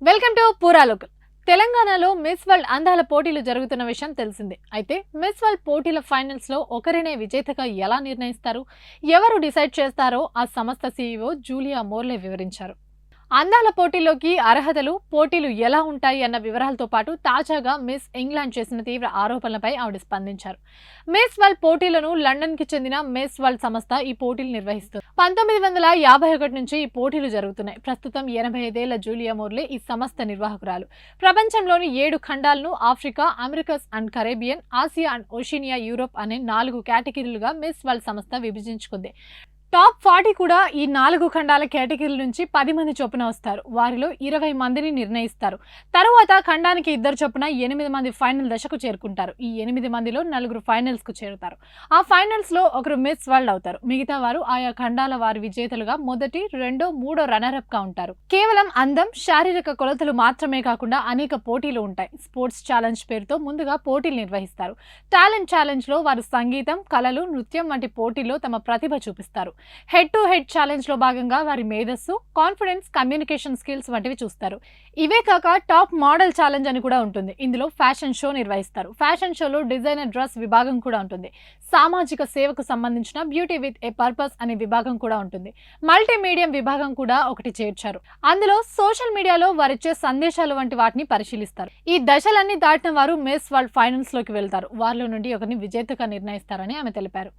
Welcome to పూరా local. తెలంగాణలో miss world అందాల పోటీలు జరుగుతున్న విషయం తెలిసిందే. అయితే మిస్ వరల్డ్ పోటీల ఫైనల్స్ లో ఒకరినే విజేతగా ఎలా నిర్ణయిస్తారు, ఎవరు డిసైడ్ చేస్తారో ఆ సంస్థ సీఈఓ జూలియా మోర్లే వివరించారు. అందాల పోటీల్లోకి అర్హతలు, పోటీలు ఎలా ఉంటాయి అన్న వివరాలతో పాటు తాజాగా మిస్ ఇంగ్లాండ్ చేసిన తీవ్ర ఆరోపణలపై ఆవిడ స్పందించారు. మిస్ వరల్డ్ పోటీలను లండన్ కి చెందిన మిస్ వరల్డ్ సంస్థ ఈ పోటీలు నిర్వహిస్తుంది. 1951 నుంచి ఈ పోటీలు జరుగుతున్నాయి. ప్రస్తుతం 85 ఏళ్ల జూలియా మోర్లే ఈ సంస్థ నిర్వాహకురాలు. ప్రపంచంలోని 7 ఖండాలను Africa, Americas and Caribbean, Asia and Oceania, Europe అనే 4 కేటగిరీలుగా మిస్ వరల్డ్ సంస్థ విభజించుకుంది. టాప్ 40 కూడా ఈ 4 ఖండాల కేటగిరీల నుంచి 10 మంది చొప్పున వస్తారు. వారిలో 20 మందిని నిర్ణయిస్తారు. తరువాత ఖండానికి 2 చొప్పున 8 మంది ఫైనల్ దశకు చేరుకుంటారు. ఈ 8 మందిలో 4 ఫైనల్స్ కు చేరుతారు. ఆ ఫైనల్స్ లో ఒకరు మిస్ వరల్డ్ అవుతారు. మిగతా వారు ఆయా ఖండాల వారి విజేతలుగా మొదటి, రెండో, మూడో రన్నర్ అప్ గా ఉంటారు. కేవలం అందం, శారీరక కొలతలు మాత్రమే కాకుండా అనేక పోటీలు ఉంటాయి. స్పోర్ట్స్ ఛాలెంజ్ పేరుతో ముందుగా పోటీలు నిర్వహిస్తారు. టాలెంట్ ఛాలెంజ్ లో వారు సంగీతం, కళలు, నృత్యం వంటి పోటీల్లో తమ ప్రతిభ చూపిస్తారు. హెడ్ టు హెడ్ ఛాలెంజ్ లో భాగంగా వారి మేధస్సు, కాన్ఫిడెన్స్, కమ్యూనికేషన్ స్కిల్స్ వంటివి చూస్తారు. ఇవే కాక టాప్ మోడల్ ఛాలెంజ్ అని కూడా ఉంటుంది. ఇందులో ఫ్యాషన్ షో నిర్వహిస్తారు. ఫ్యాషన్ షోలో డిజైనర్ డ్రెస్ విభాగం కూడా ఉంటుంది. సామాజిక సేవకు సంబంధించిన బ్యూటీ విత్ ఏ పర్పస్ అనే విభాగం కూడా ఉంటుంది. మల్టీమీడియం విభాగం కూడా ఒకటి చేర్చారు. అందులో సోషల్ మీడియాలో వారిచ్చే సందేశాలు వంటి వాటిని పరిశీలిస్తారు. ఈ దశలన్నీ దాటిన వారు మిస్ వరల్డ్ ఫైనల్స్ లోకి వెళ్తారు. వారిలో నుండి ఒకరిని విజేతగా నిర్ణయిస్తారని ఆమె తెలిపారు.